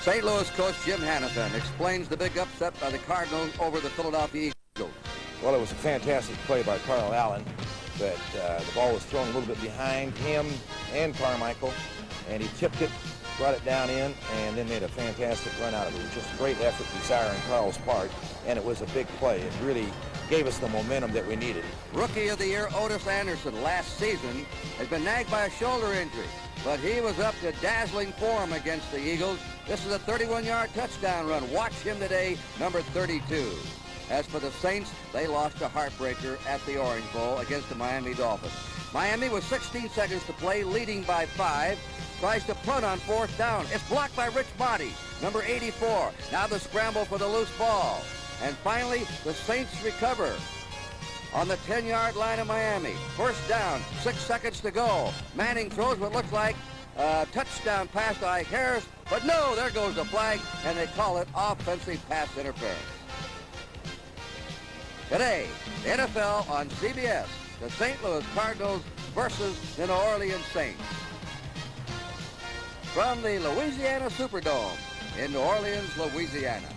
St. Louis coach Jim Hannafin explains the big upset by the Cardinals over the Philadelphia Eagles. Well, it was a fantastic play by Carl Allen, but the ball was thrown a little bit behind him and Carmichael, and he tipped it, brought it down in, and then made a fantastic run out of it. It was just a great effort desire on Carl's part, and it was a big play. It really gave us the momentum that we needed. Rookie of the year Otis Anderson last season has been nagged by a shoulder injury, but he was up to dazzling form against the Eagles. This is a 31-yard touchdown run. Watch him today, number 32. As for the Saints, they lost a heartbreaker at the Orange Bowl against the Miami Dolphins. Miami with 16 seconds to play, leading by 5. Tries to punt on 4th down. It's blocked by Rich Body, number 84. Now the scramble for the loose ball. And finally, the Saints recover on the 10-yard line of Miami. 1st down, 6 seconds to go. Manning throws what looks like a touchdown pass to Ike Harris, but no, there goes the flag, and they call it offensive pass interference. Today, the NFL on CBS, the St. Louis Cardinals versus the New Orleans Saints. From the Louisiana Superdome in New Orleans, Louisiana.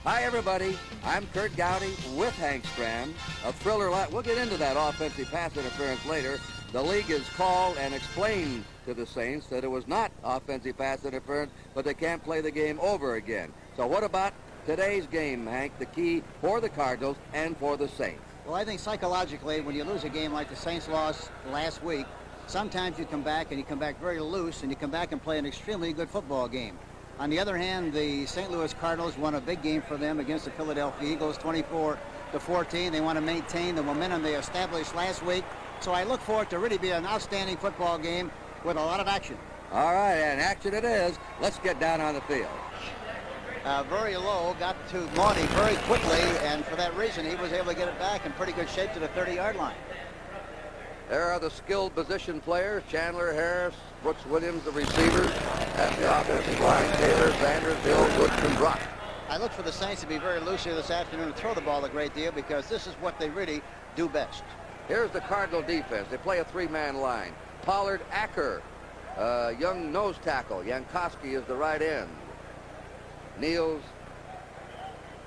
Hi, everybody. I'm Kurt Gowdy with Hank Stram. A thriller. We'll get into that offensive pass interference later. The league has called and explained to the Saints that it was not offensive pass interference, but they can't play the game over again. So what about today's game, Hank, the key for the Cardinals and for the Saints? Well, I think psychologically, when you lose a game like the Saints lost last week, sometimes you come back and you come back very loose and you come back and play an extremely good football game. On the other hand, the St. Louis Cardinals won a big game for them against the Philadelphia Eagles, 24-14. They want to maintain the momentum they established last week. So I look forward to really be an outstanding football game with a lot of action. All right, and action it is. Let's get down on the field. Very low, got to Maundy very quickly, and for that reason, he was able to get it back in pretty good shape to the 30-yard line. There are the skilled position players, Chandler, Harris, Brooks Williams, the receivers, and the offensive line, Taylor, Sanders, Hill, Woods, and Brock. I look for the Saints to be very loose here this afternoon and throw the ball a great deal because this is what they really do best. Here's the Cardinal defense. They play a 3-man line. Pollard, Acker, young nose tackle. Jankowski is the right end. Niels,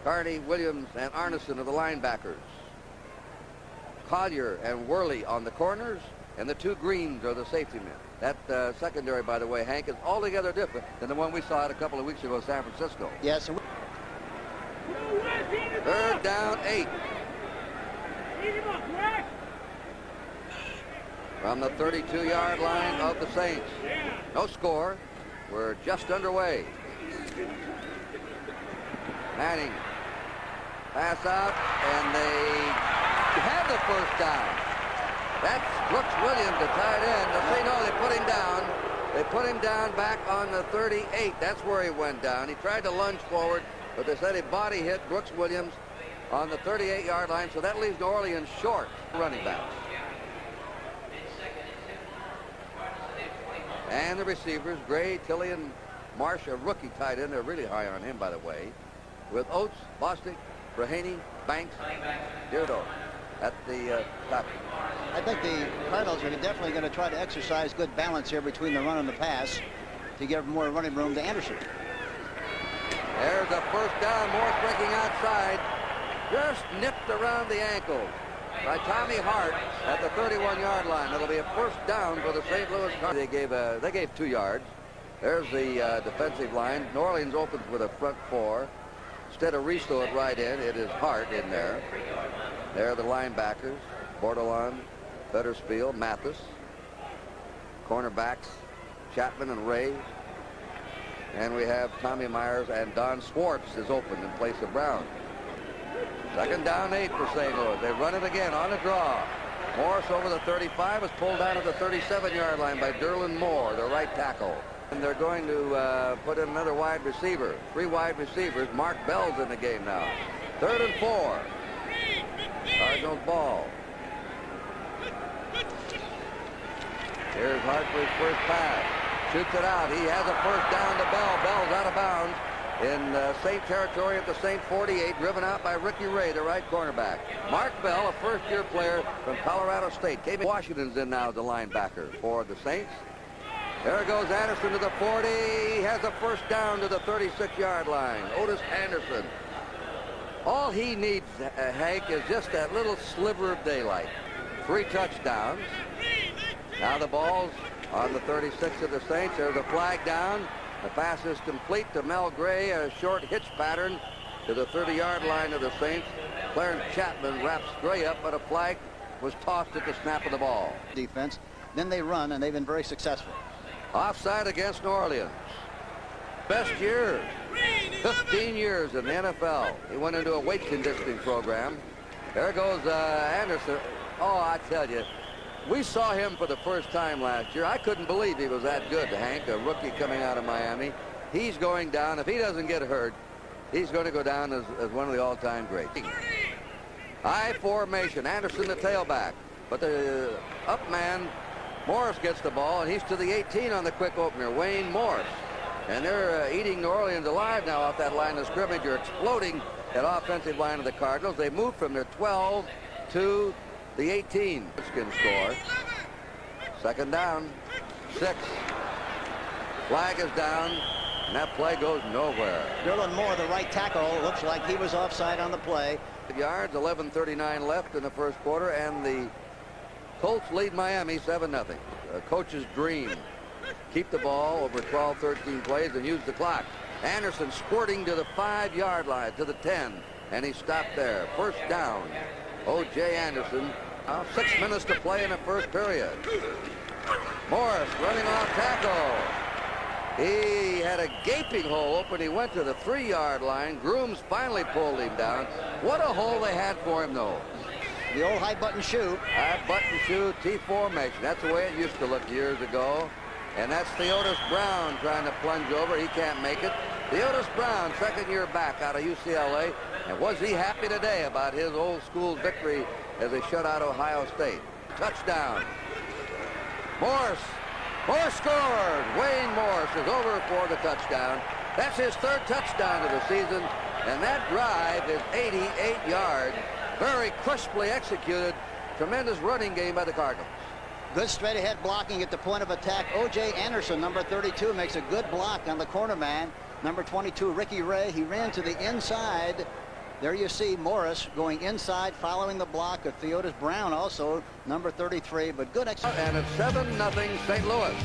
Carney, Williams, and Arneson are the linebackers. Collier and Worley on the corners, and the 2 greens are the safety men. That secondary, by the way, Hank, is altogether different than the one we saw a couple of weeks ago in San Francisco. Yes. 3rd down, 8. From the 32-yard line of the Saints. No score. We're just underway. Manning. Pass out, and they have the 1st down. That's Brooks Williams, the tight end. They'll say no, they put him down. They put him down back on the 38. That's where he went down. He tried to lunge forward, but they said he body hit Brooks Williams on the 38-yard line, so that leaves New Orleans short running backs. And the receivers, Gray, Tilley, and Marsh, a rookie tight end. They're really high on him, by the way. With Oates, Bostic, Brahaney, Banks, Deardo at the top. I think the Cardinals are definitely going to try to exercise good balance here between the run and the pass to give more running room to Anderson. There's a 1st down. Morse breaking outside. Just nipped around the ankle by Tommy Hart at the 31-yard line. It'll be a 1st down for the St. Louis Cardinals. They gave 2 yards. There's the defensive line. New Orleans opens with a front 4. Instead of Risto at right end, it is Hart in there. There are the linebackers, Bordelon, Fetterspiel, Mathis. Cornerbacks, Chapman and Ray. And we have Tommy Myers, and Don Swartz is open in place of Brown. 2nd down, 8 for St. Louis. They run it again on a draw. Morris over the 35 is pulled down at the 37-yard line by Derlin Moore, the right tackle. And they're going to put in another wide receiver. 3 wide receivers. Mark Bell's in the game now. 3rd and 4. Cardinals ball. Here's Hart for his 1st pass. Shoots it out. He has a 1st down to Bell. Bell's out of bounds in Saint territory at the Saint 48, driven out by Ricky Ray, the right cornerback. Mark Bell, a 1st-year player from Colorado State. Washington's in now as the linebacker for the Saints. There goes Anderson to the 40. He has a first down to the 36-yard line. Otis Anderson. All he needs, Hank, is just that little sliver of daylight. 3 touchdowns. Now the ball's on the 36 of the Saints. There's a flag down. The pass is complete to Mel Gray, a short hitch pattern to the 30-yard line of the Saints. Clarence Chapman wraps Gray up, but a flag was tossed at the snap of the ball. Defense. Then they run, and they've been very successful. Offside against New Orleans. Best year, 15 years in the NFL. He went into a weight conditioning program. There goes Anderson. Oh, I tell you, we saw him for the first time last year. I couldn't believe he was that good, Hank, a rookie coming out of Miami. He's going down. If he doesn't get hurt, he's going to go down as one of the all-time greats. I formation. Anderson the tailback. But the up man, Morris, gets the ball, and he's to the 18 on the quick opener, Wayne Morris. And they're eating New Orleans alive now off that line of scrimmage. They're exploding that offensive line of the Cardinals. They moved from their 12 to the 18. Can score. Second down, 6. Flag is down, and that play goes nowhere. Dylan Moore, the right tackle, looks like he was offside on the play. Yards, 11:39 left in the first quarter, and the Colts lead Miami 7-0. Coach's dream. Keep the ball over 12, 13 plays and use the clock. Anderson squirting to the 5-yard line, to the 10, and he stopped there. First down. O.J. Anderson. 6 minutes to play in the first period. Morris running off tackle. He had a gaping hole open. He went to the 3-yard line. Grooms finally pulled him down. What a hole they had for him, though. The old high button shoe. High button shoe, T formation. That's the way it used to look years ago. And that's Theodis Brown trying to plunge over. He can't make it. Theodis Brown, second year back out of UCLA. And was he happy today about his old school victory as they shut out Ohio State? Touchdown. Morris. Morris scored. Wayne Morris is over for the touchdown. That's his 3rd touchdown of the season. And that drive is 88 yards. Very crisply executed. Tremendous running game by the Cardinals. Good straight ahead blocking at the point of attack. O.J. Anderson, number 32, makes a good block on the corner man. Number 22, Ricky Ray. He ran to the inside. There you see Morris going inside, following the block of Theodis Brown, also number 33, but good execution. And it's 7-0 St. Louis.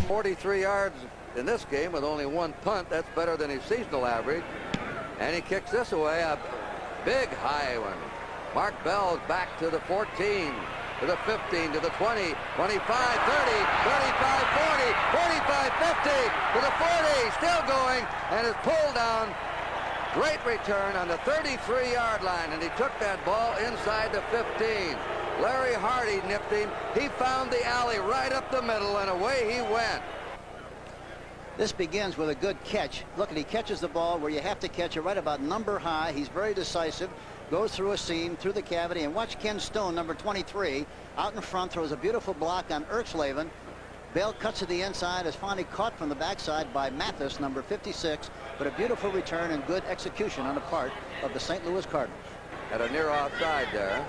43 yards in this game with only 1 punt. That's better than his seasonal average. And he kicks this away, a big high one. Mark Bell's back to the 14, to the 15, to the 20, 25, 30, 35, 40, 45, 50, to the 40, still going, and is pulled down. Great return on the 33-yard line, and he took that ball inside the 15. Larry Hardy nipped him. He found the alley right up the middle, and away he went. This begins with a good catch. Look, he catches the ball where you have to catch it, right about number high. He's very decisive. Goes through a seam, through the cavity, and watch Ken Stone, number 23, out in front, throws a beautiful block on Erxleben. Bell cuts to the inside, is finally caught from the backside by Mathis, number 56, but a beautiful return and good execution on the part of the St. Louis Cardinals. At a near offside there.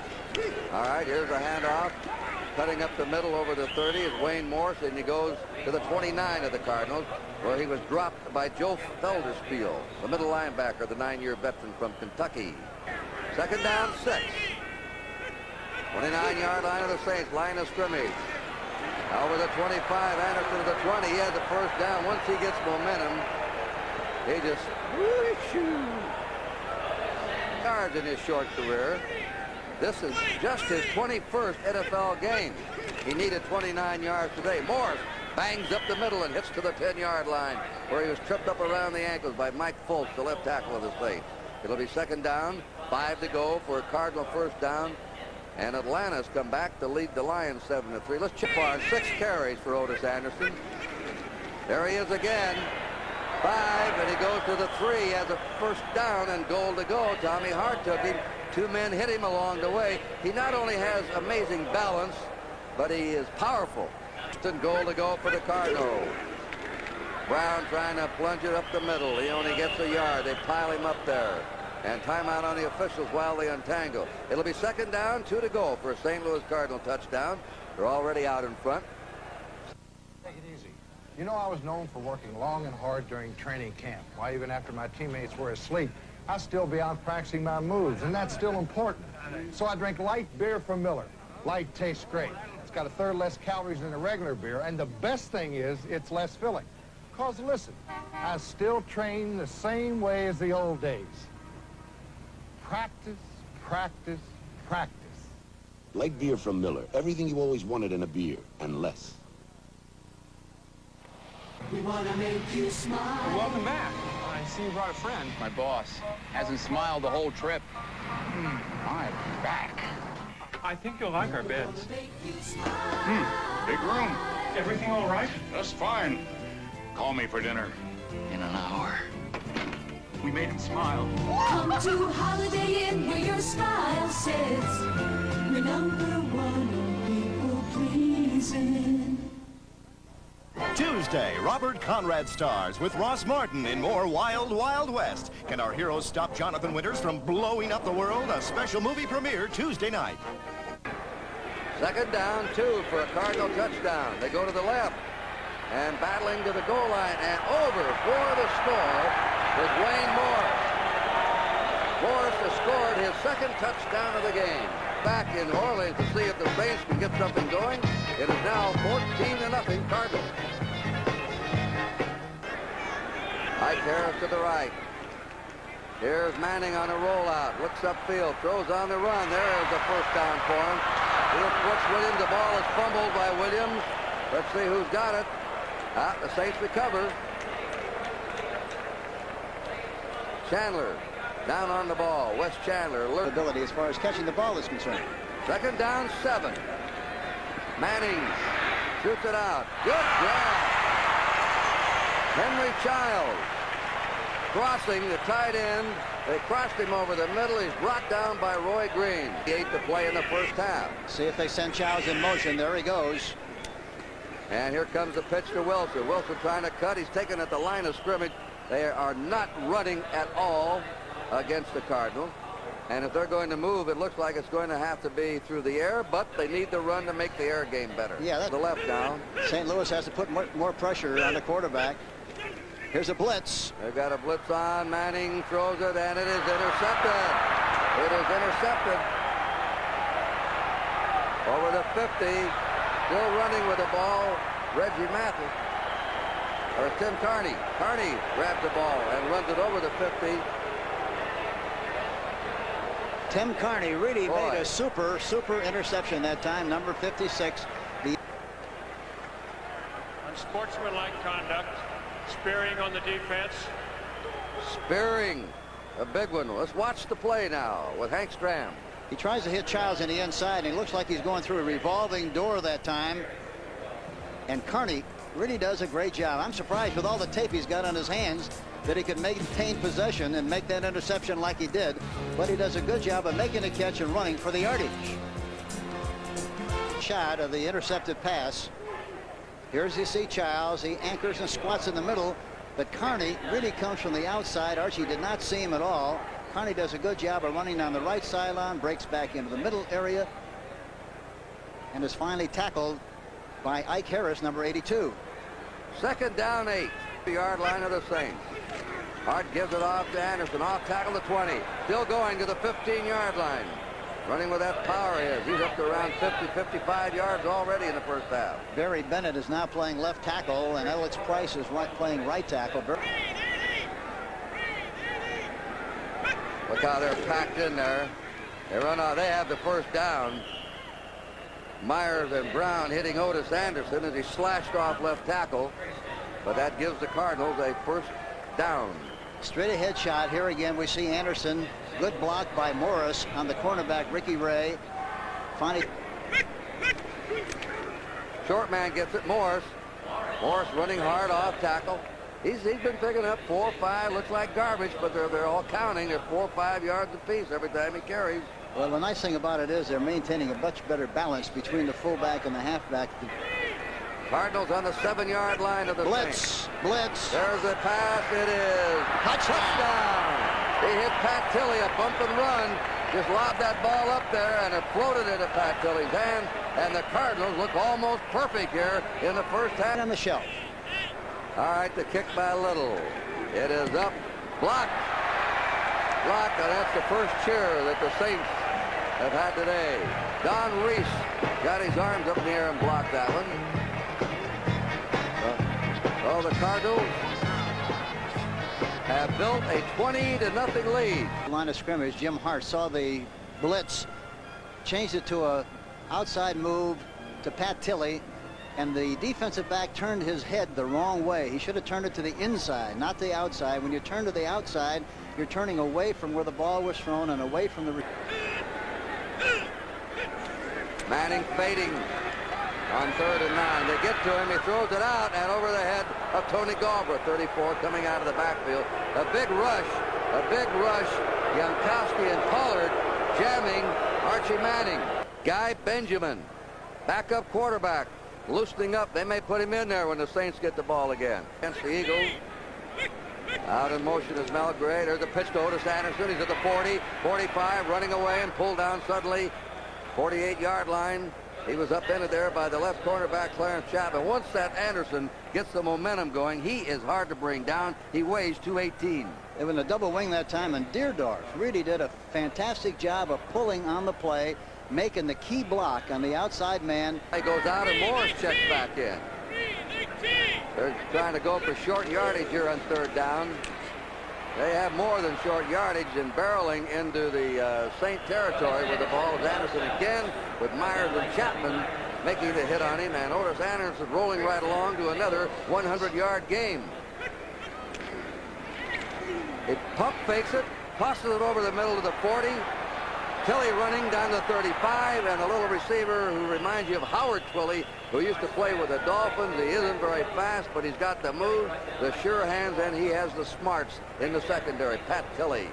All right, here's a handoff. Cutting up the middle over the 30 is Wayne Morris, and he goes to the 29 of the Cardinals, where he was dropped by Joe Felderspiel, the middle linebacker, the 9-year veteran from Kentucky. Second down, 6. 29-yard line of the Saints, line of scrimmage. Over the 25, Anderson to the 20. He has the first down. Once he gets momentum, he just yards in his short career. This is just his 21st NFL game. He needed 29 yards today. Morris bangs up the middle and hits to the 10-yard line, where he was tripped up around the ankles by Mike Fultz, the left tackle of the Saints. It'll be second down, 5 to go for a Cardinal first down. And Atlanta's come back to lead the Lions 7-3. Let's check on 6 carries for Otis Anderson. There he is again. 5, and he goes to the 3. He has a first down and goal to go. Tommy Hart took him. 2 men hit him along the way. He not only has amazing balance, but he is powerful. Goal to go for the Cardinals. Brown trying to plunge it up the middle. He only gets a yard. They pile him up there. And timeout on the officials while they untangle. It'll be second down, 2 to go for a St. Louis Cardinal touchdown. They're already out in front. Take it easy. You know, I was known for working long and hard during training camp. Why, even after my teammates were asleep, I'd still be out practicing my moves, and that's still important. So I drink light beer from Miller. Light tastes great. It's got a third less calories than a regular beer, and the best thing is it's less filling. Because listen, I still train the same way as the old days. Practice, practice, practice. Light beer from Miller. Everything you always wanted in a beer, and less. We want to make you smile. Welcome back. I see you brought a friend. My boss hasn't smiled the whole trip. I'm back. I think you'll like our beds. Big room. Everything all right? Just fine. Call me for dinner in an hour. We made him smile. Come to Holiday Inn where your smile sits. We're #1 people pleasing. Tuesday, Robert Conrad stars with Ross Martin in more Wild Wild West. Can our heroes stop Jonathan Winters from blowing up the world? A special movie premiere Tuesday night. Second down, 2 for a Cardinal touchdown. They go to the left and battling to the goal line and over for the score was Wayne Morris. Morris has scored his second touchdown of the game. Back in Orleans to see if the Saints can get something going. It is now 14-0 Cardinals. Ike Harris to the right. Here's Manning on a rollout. Looks upfield. Throws on the run. There is the first down for him. Here's Brooks Williams. The ball is fumbled by Williams. Let's see who's got it. The Saints recover. Chandler down on the ball. Wes Chandler. Ability as far as catching the ball is concerned. Second down, 7. Manning shoots it out. Good grab. Henry Childs crossing the tight end. They crossed him over the middle. He's brought down by Roy Green. He ate the play in the first half. See if they send Childs in motion. There he goes. And here comes the pitch to Wilson. Wilson trying to cut. He's taken at the line of scrimmage. They are not running at all against the Cardinals. And if they're going to move, it looks like it's going to have to be through the air, but they need the run to make the air game better. Yeah, that's the left down. St. Louis has to put more pressure on the quarterback. Here's a blitz. They've got a blitz on. Manning throws it, and it is intercepted. It is intercepted. Over the 50. Still running with the ball, Reggie Mathis. Or Tim Carney. Carney grabs the ball and runs it over the 50. Tim Carney really made a super interception that time, number 56. Unsportsmanlike conduct, spearing on the defense. Spearing, a big one. Let's watch the play now with Hank Stram. He tries to hit Childs in the inside, and it looks like he's going through a revolving door that time. And Carney really does a great job. I'm surprised with all the tape he's got on his hands that he could maintain possession and make that interception like he did. But he does a good job of making a catch and running for the yardage. Shot of the intercepted pass. Here's you see Childs. He anchors and squats in the middle. But Carney really comes from the outside. Archie did not see him at all. Carney does a good job of running down the right sideline, breaks back into the middle area, and is finally tackled by Ike Harris, number 82. Second down, 8. The yard line of the Saints. Hart gives it off to Anderson. Off tackle the 20. Still going to the 15-yard line. Running with that power here. He's up to around 50, 55 yards already in the first half. Barry Bennett is now playing left tackle, and Alex Price is playing right tackle. Look how they're packed in there. They run out. They have the first down. Myers and Brown hitting Otis Anderson as he slashed off left tackle. But that gives the Cardinals a first down. Straight ahead shot. Here again we see Anderson. Good block by Morris on the cornerback Ricky Ray. Finally. Short man gets it. Morris running hard off tackle. He's been picking up 4 or 5. Looks like garbage, but they're all counting. They're 4 or 5 yards apiece every time he carries. Well, the nice thing about it is they're maintaining a much better balance between the fullback and the halfback. Cardinals on the 7-yard line of the blitz. Blitz. There's the pass. It is touchdown. He hit Pat Tilley, a bump and run. just lobbed that ball up there, and it floated into Pat Tilley's hand, and the Cardinals look almost perfect here in the first half. On the shelf. All right, the kick by Little. It is up, blocked. Blocked, and that's the first cheer that the Saints have had today. Don Reese got his arms up in the air and blocked that one. So the Cardinals have built a 20-0 lead. Line of scrimmage, Jim Hart saw the blitz, changed it to a outside move to Pat Tilley, and the defensive back turned his head the wrong way. He should have turned it to the inside, not the outside. When you turn to the outside, you're turning away from where the ball was thrown and away from the... Manning fading on 3rd and 9. They get to him. He throws it out and over the head of Tony Galbraith, 34, coming out of the backfield. A big rush. Jankowski and Pollard jamming Archie Manning. Guy Benjamin, backup quarterback, loosening up. They may put him in there when the Saints get the ball again. Against the Eagles. Out in motion is Mel Gray. There's a pitch to Otis Anderson. He's at the 40, 45, running away and pulled down suddenly. 48-yard line. He was upended there by the left cornerback, Clarence Chapman. Once that Anderson gets the momentum going, he is hard to bring down. He weighs 218. It was a double wing that time, and Deerdorf really did a fantastic job of pulling on the play, making the key block on the outside man. He goes out and Morris checks back in. They're trying to go for short yardage here on 3rd down. They have more than short yardage in barreling into the Saint territory with the ball is Anderson again, with Myers and Chapman making the hit on him, and Otis Anderson rolling right along to another 100-yard game. He pump fakes it, tosses it over the middle of the 40. Tilley running down the 35, and a little receiver who reminds you of Howard Twilley, who used to play with the Dolphins. He isn't very fast, but he's got the moves, the sure hands, and he has the smarts in the secondary. Pat Tilley.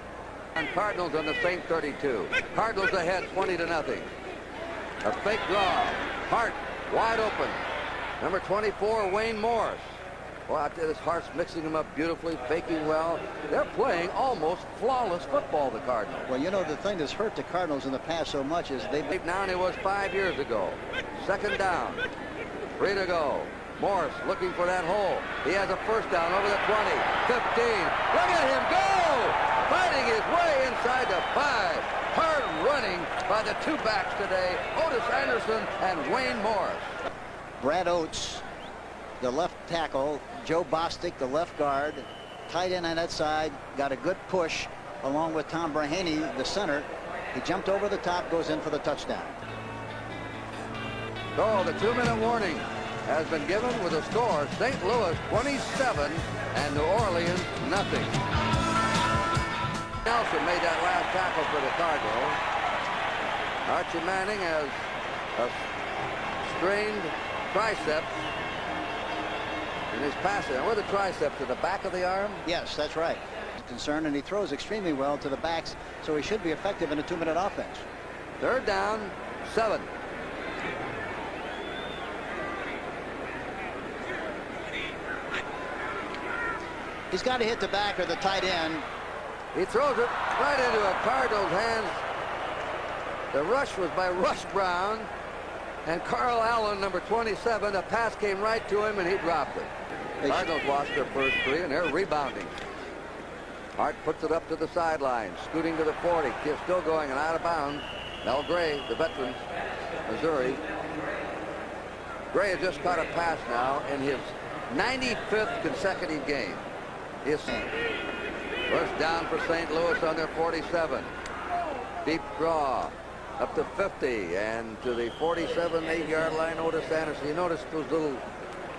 And Cardinals on the Saint 32. Cardinals ahead 20-0. A fake draw. Hart wide open. Number 24, Wayne Morris. Well, out there, this Hart's mixing them up beautifully, faking well. They're playing almost flawless football, the Cardinals. Well, you know, the thing that's hurt the Cardinals in the past so much is they've... Now it was 5 years ago. 2nd down. 3 to go. Morris looking for that hole. He has a first down over the 20, 15. Look at him go! Fighting his way inside the 5. Hard running by the 2 backs today, Otis Anderson and Wayne Morris. Brad Oates, the left tackle, Joe Bostic, the left guard, tight end on that side, got a good push along with Tom Brahaney, the center. He jumped over the top, goes in for the touchdown. So the 2-minute warning has been given with a score, St. Louis 27 and New Orleans nothing. Nelson made that last tackle for the Cardinals. Archie Manning has a strained triceps in his passing. Where the triceps, in the back of the arm? Yes, that's right. He's concerned, and he throws extremely well to the backs, so he should be effective in a 2-minute offense. 3rd down, 7. He's got to hit the back or the tight end. He throws it right into a Cardinals' hands. The rush was by Rush Brown. And Carl Allen, number 27, the pass came right to him, and he dropped it. The Cardinals lost their first 3, and they're rebounding. Hart puts it up to the sideline, scooting to the 40. He's still going and out of bounds. Mel Gray, the veteran, Missouri. Gray has just caught a pass now in his 95th consecutive game. First down for St. Louis on their 47. Deep draw up to 50 and to the 47, 8-yard line. Otis Anderson. You notice those little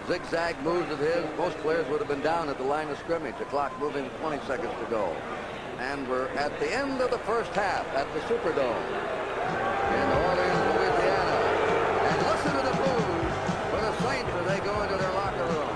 zigzag moves of his. Most players would have been down at the line of scrimmage. The clock moving, 20 seconds to go. And we're at the end of the first half at the Superdome in Orleans, Louisiana. And listen to the blues for the Saints as they go into their locker room.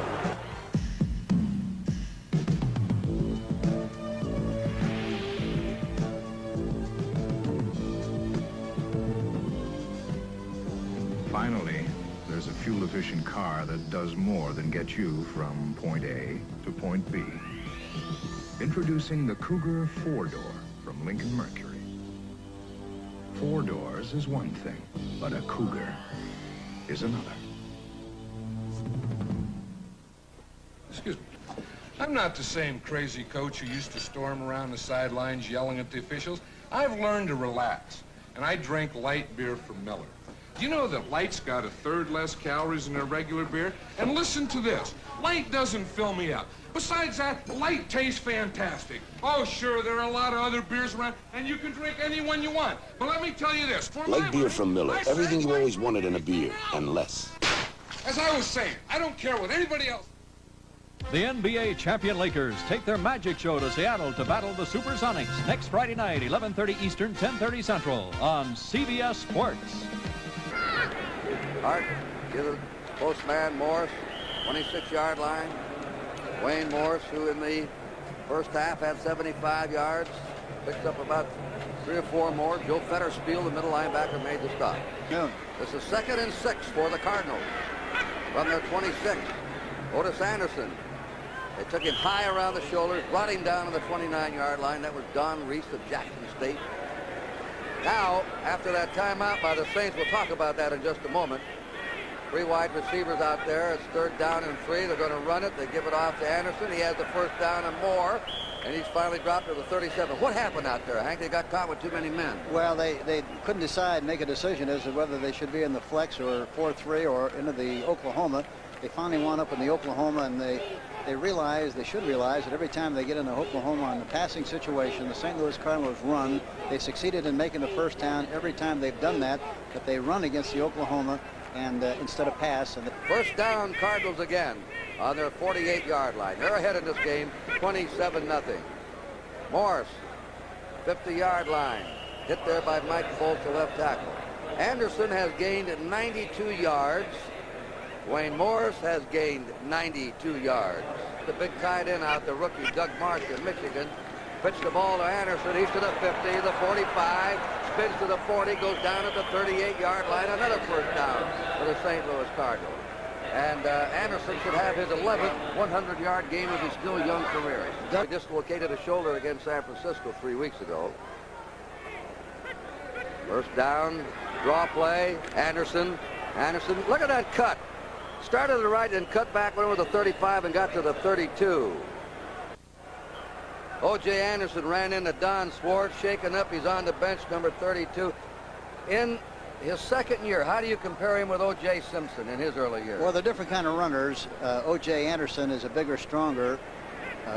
Finally, there's a fuel-efficient car that does more than get you from point A to point B. Introducing the Cougar 4-door from Lincoln Mercury. 4 doors is one thing, but a cougar is another. Excuse me. I'm not the same crazy coach who used to storm around the sidelines yelling at the officials. I've learned to relax, and I drink light beer from Miller. Do you know that light's got 1/3 less calories than a regular beer? And listen to this. Light doesn't fill me up. Besides that, light tastes fantastic. Oh, sure, there are a lot of other beers around, and you can drink any one you want. But let me tell you this. Light beer from Miller. Everything you always wanted in a beer, and less. As I was saying, I don't care what anybody else... The NBA champion Lakers take their magic show to Seattle to battle the Supersonics next Friday night, 11:30 Eastern, 10:30 Central on CBS Sports. Hart gives it postman Morris, 26-yard line. Wayne Morris, who in the first half had 75 yards, picked up about 3 or 4 more. Joe Fetterspiel, the middle linebacker, made the stop. Yeah. This is 2nd and 6 for the Cardinals. From their 26, Otis Anderson. They took him high around the shoulders, brought him down to the 29-yard line. That was Don Reese of Jackson State. Now, after that timeout by the Saints, we'll talk about that in just a moment. 3 wide receivers out there. It's 3rd down and 3. They're going to run it. They give it off to Anderson. He has the 1st down and more, and he's finally dropped to the 37. What happened out there, Hank? They got caught with too many men. Well, they couldn't decide, make a decision as to whether they should be in the flex or 4-3 or into the Oklahoma. They finally wound up in the Oklahoma, and they should realize that every time they get into Oklahoma in the passing situation, the St. Louis Cardinals run. They succeeded in making the 1st down every time they've done that, but they run against the Oklahoma and instead of pass. And 1st down, Cardinals again on their 48-yard line. They're ahead in this game, 27-0. Morris, 50-yard line, hit there by Mike Foltz, the left tackle. Anderson has gained 92 yards. Wayne Morris has gained 92 yards. The big tight end out, the rookie Doug Marsh in Michigan, pitched the ball to Anderson. He's to the 50, the 45, spins to the 40, goes down at the 38-yard line. Another 1st down for the St. Louis Cardinals. And Anderson should have his 11th 100-yard game of his still young career. He dislocated a shoulder against San Francisco 3 weeks ago. 1st down, draw play, Anderson, look at that cut. Started to the right and cut back, went over the 35 and got to the 32. O.J. Anderson ran into Don Swartz, shaken up. He's on the bench, number 32. In his 2nd year, how do you compare him with O.J. Simpson in his early years? well, they're different kind of runners. O.J. Anderson is a bigger, stronger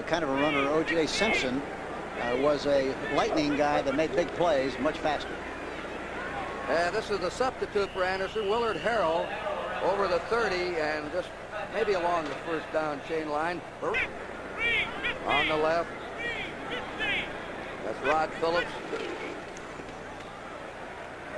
kind of a runner. O.J. Simpson was a lightning guy that made big plays much faster. And this is the substitute for Anderson, Willard Harrell, over the 30 and just maybe along the 1st down chain line. On the left, that's Rod Phillips.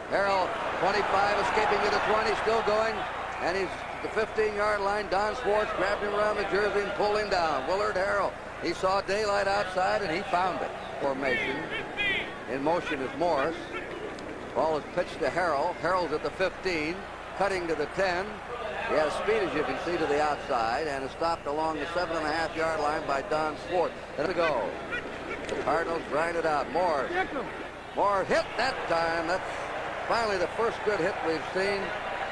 Harrell, 25, escaping to the 20, still going, and he's the 15-yard line. Don Swartz grabbed him around the jersey and pulled him down. Willard Harrell, he saw daylight outside and he found it. Formation. In motion is Morris. Ball is pitched to Harrell. Harrell's at the 15. Cutting to the 10. He has speed, as you can see, to the outside, and is stopped along the 7.5-yard line by Don Swartz. There we go. The Cardinals grind it out. Morris hit that time. That's finally the first good hit we've seen,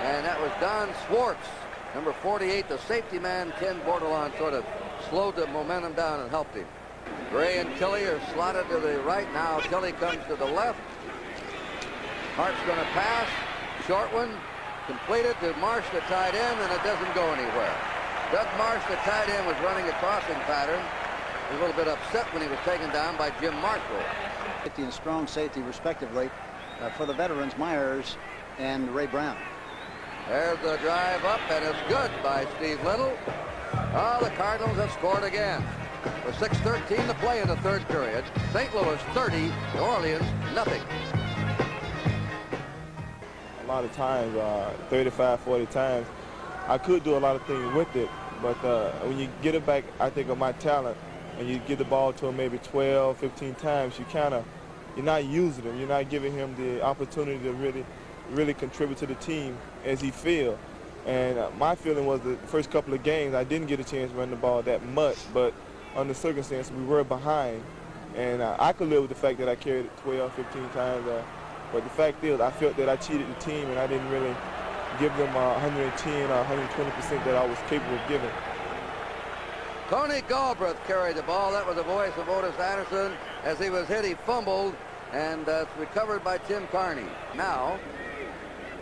and that was Don Swartz, number 48. The safety man, Ken Bordelon, sort of slowed the momentum down and helped him. Gray and Tilley are slotted to the right. Now Tilley comes to the left. Hart's going to pass. Short one. Completed to Marsh, the tight end, and it doesn't go anywhere. Doug Marsh, the tight end, was running a crossing pattern. He was a little bit upset when he was taken down by Jim Marshall. Safety and strong safety, respectively, for the veterans, Myers and Ray Brown. There's the drive up, and it's good by Steve Little. Oh, the Cardinals have scored again. With 6:13 to play in the 3rd period. St. Louis 30, New Orleans nothing. A lot of times, 35, 40 times, I could do a lot of things with it, but when you get it back, I think of my talent, and you give the ball to him maybe 12, 15 times, you're not using him. You're not giving him the opportunity to really contribute to the team as he feels. And my feeling was the first couple of games, I didn't get a chance to run the ball that much, but under circumstances, we were behind. And I could live with the fact that I carried it 12, 15 times. But the fact is, I felt that I cheated the team, and I didn't really give them 110 or 120% that I was capable of giving. Tony Galbraith carried the ball. That was the voice of Otis Anderson. As he was hit, he fumbled, and it's recovered by Tim Carney. Now,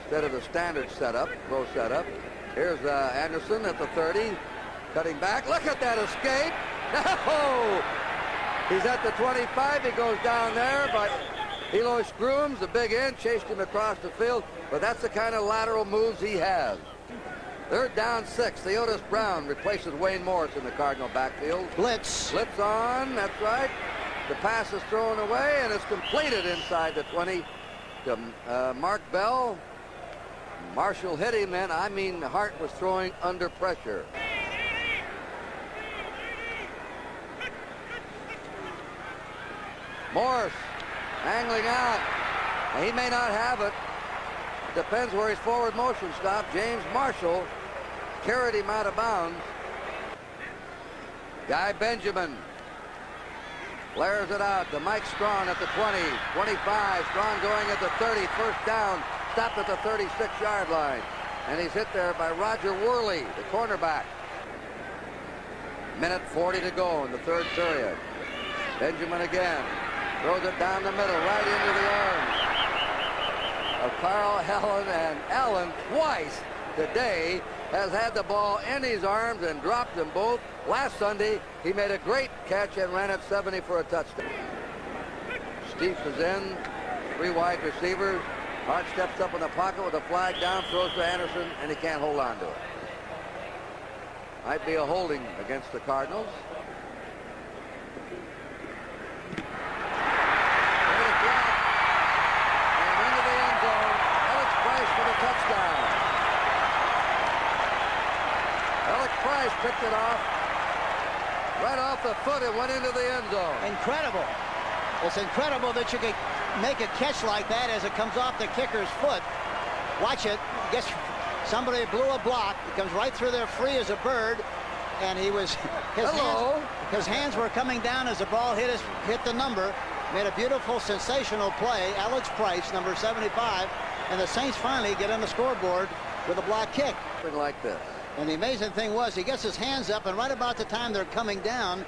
instead of the standard setup, throw setup, here's Anderson at the 30, cutting back. Look at that escape. No! He's at the 25. He goes down there, but Eloy Scrooms, the big end, chased him across the field, but that's the kind of lateral moves he has. Third down 6. Theodis Brown replaces Wayne Morris in the Cardinal backfield. Blitz. Blitz on, that's right. The pass is thrown away, and it's completed inside the 20 to Mark Bell. Marshall hit him, and I mean Hart was throwing under pressure. Morris angling out. He may not have it. Depends where his forward motion stopped. James Marshall carried him out of bounds. Guy Benjamin flares it out to Mike Strawn at the 20, 25. Strawn going at the 30. First down, stopped at the 36-yard line. And he's hit there by Roger Worley, the cornerback. Minute 40 to go in the third period. Benjamin again. Throws it down the middle, right into the arms of Carl Allen. And Allen twice today has had the ball in his arms and dropped them both. Last Sunday, he made a great catch and ran it 70 for a touchdown. Steve is in, 3 wide receivers. Hart steps up in the pocket with a flag down, throws to Anderson, and he can't hold on to it. Might be a holding against the Cardinals. Price picked it off right off the foot and went into the end zone. Incredible. It's incredible that you can make a catch like that as it comes off the kicker's foot. Watch it. Gets somebody blew a block. It comes right through there free as a bird. And he was his hands were coming down as the ball hit the number. Made a beautiful, sensational play. Alex Price, number 75, and the Saints finally get on the scoreboard with a block kick. Something like this. And the amazing thing was he gets his hands up, and right about the time they're coming down,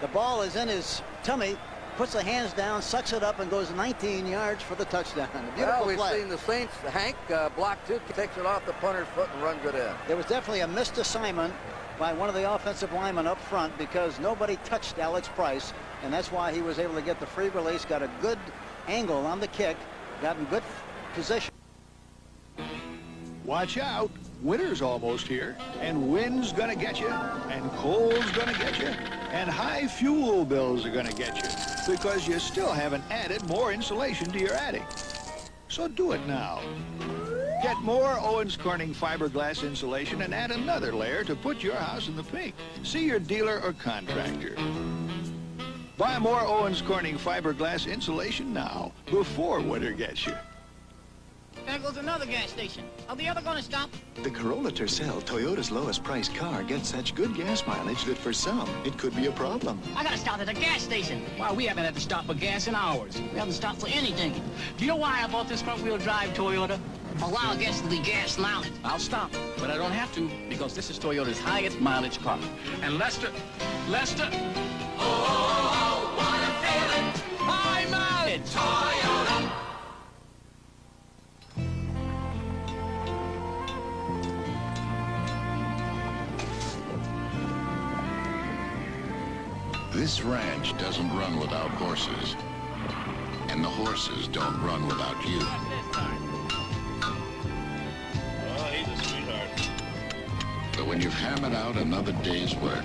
the ball is in his tummy, puts the hands down, sucks it up, and goes 19 yards for the touchdown. A beautiful we've play. seen the Saints, Hank, block 2, takes it off the punter's foot and runs it in. There was definitely a missed assignment by one of the offensive linemen up front because nobody touched Alex Price, and that's why he was able to get the free release, got a good angle on the kick, got in good position. Watch out. Winter's almost here, and wind's gonna get you, and cold's gonna get you, and high fuel bills are gonna get you, because you still haven't added more insulation to your attic. So do it now. Get more Owens Corning fiberglass insulation and add another layer to put your house in the pink. See your dealer or contractor. Buy more Owens Corning fiberglass insulation now, before winter gets you. There goes another gas station. Are the other going to stop? The Corolla Tercel, Toyota's lowest priced car, gets such good gas mileage that for some, it could be a problem. I got to stop at a gas station. Wow, we haven't had to stop for gas in hours. We haven't stopped for anything. Do you know why I bought this front-wheel drive Toyota? Allow gas to the gas mileage. I'll stop, but I don't have to because this is Toyota's highest mileage car. And Lester, oh, what a feeling. High mileage. Toyota. This ranch doesn't run without horses, and the horses don't run without you. Oh, he's a sweetheart. So when you've hammered out another day's work,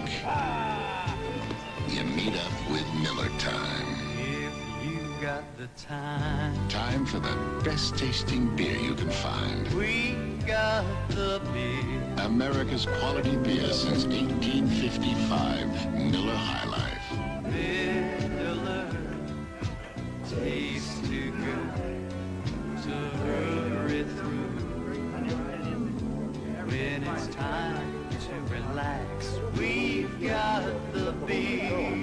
you meet up with Miller Time. If you got the time. Time for the best tasting beer you can find. We got the beer. America's quality beer since 1855, Miller High Life. Miller tastes too good to hurry through. When it's time to relax, we've got the beer.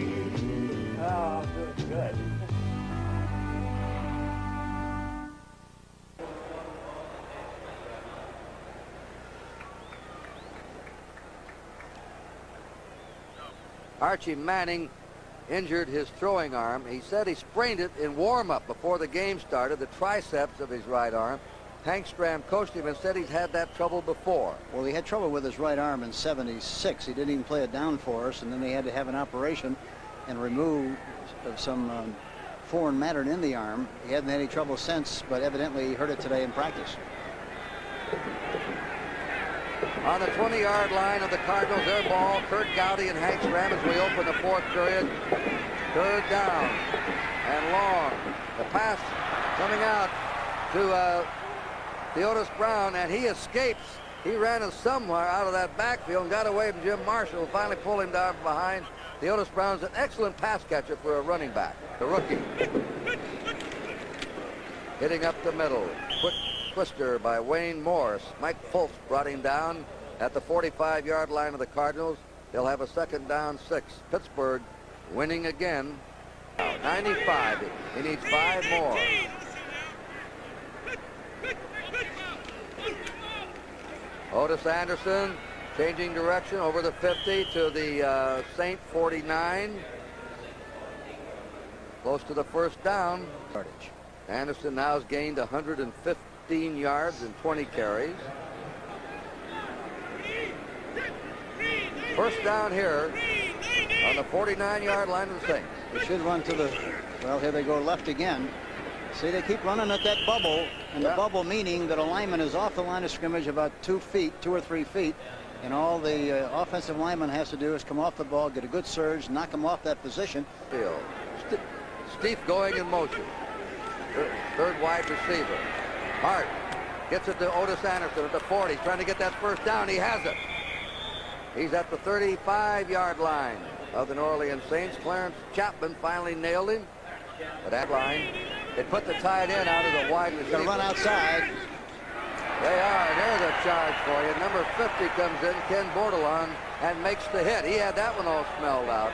Oh, good. Archie Manning injured his throwing arm. He said he sprained it in warm-up before the game started, the triceps of his right arm. Hank Stram coached him and said he's had that trouble before. Well, he had trouble with his right arm in '76. He didn't even play it down for us, and then they had to have an operation and remove some foreign matter in the arm. He hasn't had any trouble since, but evidently he hurt it today in practice. On the 20-yard line of the Cardinals, their ball, Kurt Gowdy and Hank Stram as we open the fourth period. Third down and long. The pass coming out to Theodis Brown, and he escapes. He ran somewhere out of that backfield and got away from Jim Marshall, finally pulled him down from behind. Theodis Brown's an excellent pass catcher for a running back, the rookie. Hitting up the middle. Quick twister by Wayne Morris. Mike Fultz brought him down at the 45-yard line of the Cardinals. They'll have a second down 6. Pittsburgh winning again. 95. He needs 5 more. Otis Anderson changing direction over the 50 to the Saint 49. Close to the first down. Anderson now has gained 115 yards and 20 carries. First down here on the 49-yard line of the Saints. They should run to the, well, here they go left again. See, they keep running at that bubble, and the bubble meaning that a lineman is off the line of scrimmage about 2 or 3 feet, and all the offensive lineman has to do is come off the ball, get a good surge, knock him off that position. Steve going in motion. Third wide receiver. Hart gets it to Otis Anderson at the 40, trying to get that first down. He has it. He's at the 35-yard line of the New Orleans Saints. Clarence Chapman finally nailed him. But that line, they put the tight end out of the wide receiver. Gonna run outside. They are. There's a charge for you. Number 50 comes in, Ken Bordelon, and makes the hit. He had that one all smelled out.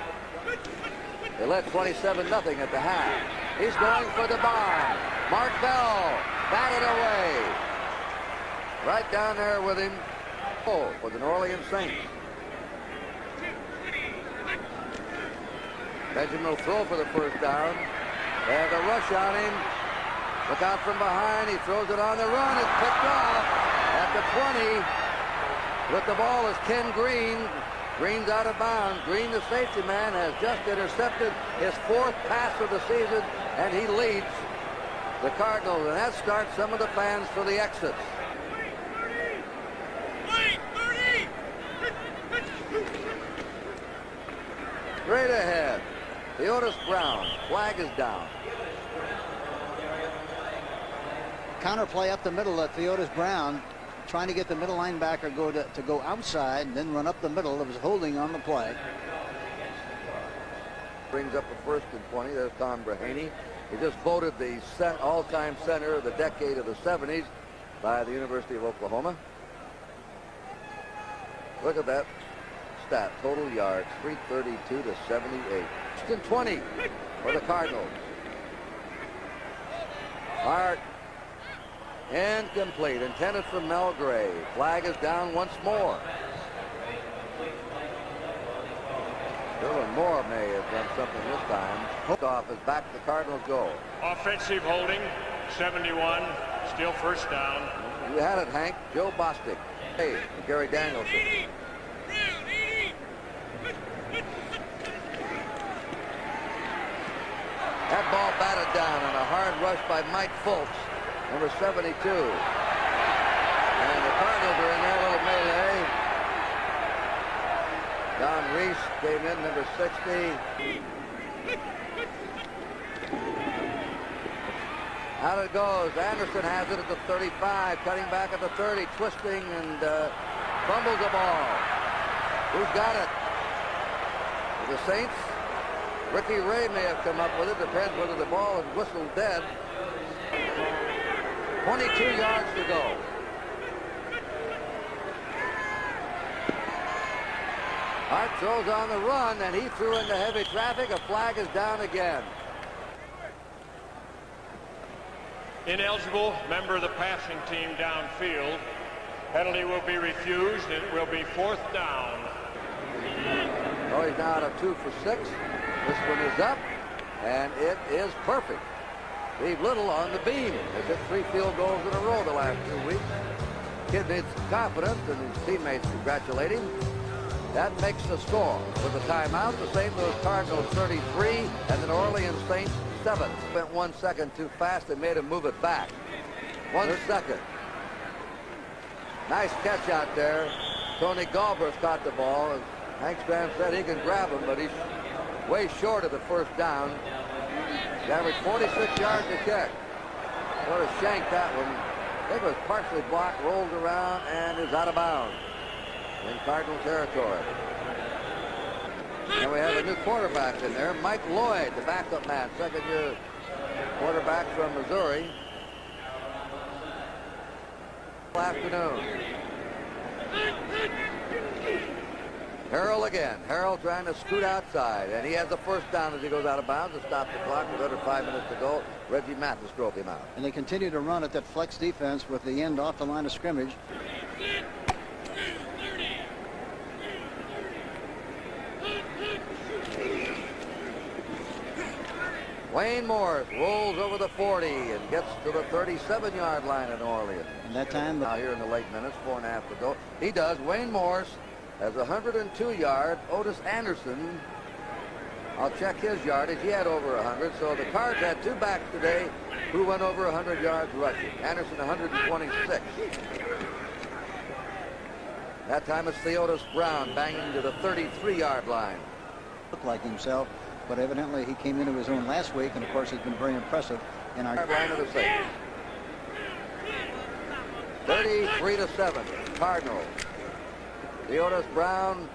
They led 27-0 at the half. He's going for the bomb. Mark Bell batted away. Right down there with him. Oh, for the New Orleans Saints. Benjamin will throw for the first down. They have the rush on him. Look out from behind. He throws it on the run. It's picked off at the 20. With the ball is Ken Green. Green's out of bounds. Green, the safety man, has just intercepted his 4th pass of the season, and he leads the Cardinals. And that starts some of the fans for the exits. Straight ahead. Theodis Brown. Flag is down. Counterplay up the middle at Theodis Brown, trying to get the middle linebacker to go outside and then run up the middle. It was holding on the play. Brings up the 1st and 20. There's Tom Brahaney. He just voted the all-time center of the decade of the 70s by the University of Oklahoma. Look at that stat. Total yards, 332 to 78. 1st and 20 for the Cardinals. Hart. Incomplete. Intended for Mel Gray. Flag is down once more. Dylan Moore may have done something this time. Hooked off is back. The Cardinals go. Offensive holding, 71. Still first down. You had it, Hank. Joe Bostic. Hey, Gary Danielson. That ball batted down on a hard rush by Mike Fultz, number 72. And the Cardinals are in their little melee. Don Reese came in, number 60. Out it goes. Anderson has it at the 35, cutting back at the 30, twisting and fumbles the ball. Who's got it? The Saints? Ricky Ray may have come up with it. Depends whether the ball is whistled dead. 22 yards to go. Hart throws on the run, and he threw into heavy traffic. A flag is down again. Ineligible member of the passing team downfield. Penalty will be refused. It will be 4th down. Oh, he's He's now at 2 for 6. This one is up, and it is perfect. Steve Little on the beam. Has hit 3 field goals in a row the last 2 weeks. Kid needs some confidence, and his teammates congratulate him. That makes the score. With the timeout, the St. Louis Cardinals 33 and the New Orleans Saints 7. Went 1 second too fast and made him move it back. 1 second. Nice catch out there. Tony Galbraith caught the ball. As Hank Stram said, he can grab him, but he's way short of the first down. He averaged 46 yards a catch. What a shank that one. I think it was partially blocked, rolled around, and is out of bounds in Cardinal territory. And we have a new quarterback in there, Mike Lloyd, the backup man, second-year quarterback from Missouri. Afternoon. Harrell again. Harrell trying to scoot outside, and he has the first down as he goes out of bounds to stop the clock with under 5 minutes to go. Reggie Mathis drove him out. And they continue to run at that flex defense with the end off the line of scrimmage. Wayne Morris rolls over the 40 and gets to the 37-yard line in New Orleans. And that time, now here in the late minutes, 4.5 to go. He does. Wayne Morris has 102 yards. Otis Anderson, I'll check his yardage. He had over 100. So the Cards had 2 backs today who went over 100 yards rushing. Anderson 126. That time it's Theodis Brown banging to the 33-yard line. Looked like himself, but evidently he came into his own last week, and of course he's been very impressive in our line of the Saints. 33-7, Cardinals. Theodis Brown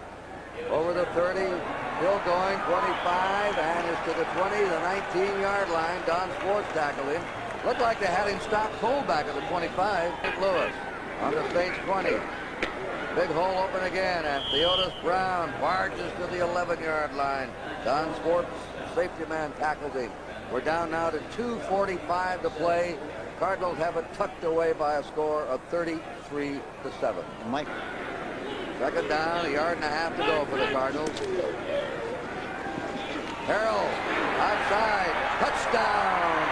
over the 30, still going, 25, and is to the 20, the 19-yard line. Don Schwartz tackled him. Looked like they had him stop cold back at the 25. St. Louis on the Saints 20. Big hole open again, and Theodis Brown barges to the 11-yard line. Don Schwartz, safety man, tackles him. We're down now to 2:45 to play. Cardinals have it tucked away by a score of 33-7. Mike. Second down, 1.5 yards to go for the Cardinals. Harrell outside, touchdown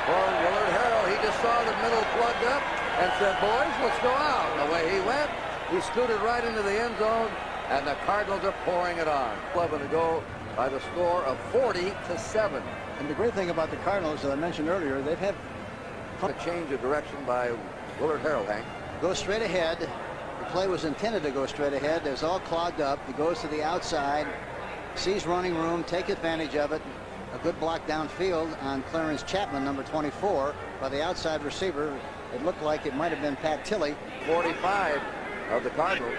for Willard Harrell. He just saw the middle plugged up and said, boys, let's go out. And the way he went, he scooted right into the end zone, and the Cardinals are pouring it on. 11 to go by the score of 40-7. And the great thing about the Cardinals, as I mentioned earlier, they've had a change of direction by Willard Harrell, Hank. Go straight ahead. The play was intended to go straight ahead. It's all clogged up. He goes to the outside, sees running room, take advantage of it. A good block downfield on Clarence Chapman, number 24, by the outside receiver. It looked like it might have been Pat Tilley. 45 of the Cardinals.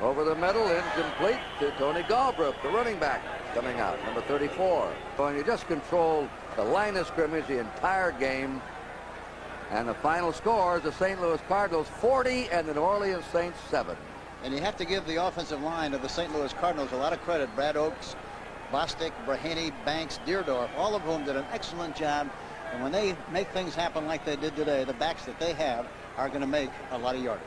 Over the middle, incomplete to Tony Galbraith, the running back, coming out, number 34. So you just control the line of scrimmage the entire game. And the final score is the St. Louis Cardinals 40 and the New Orleans Saints 7. And you have to give the offensive line of the St. Louis Cardinals a lot of credit. Brad Oakes, Bostic, Brahaney, Banks, Deardorff, all of whom did an excellent job. And when they make things happen like they did today, the backs that they have are going to make a lot of yardage.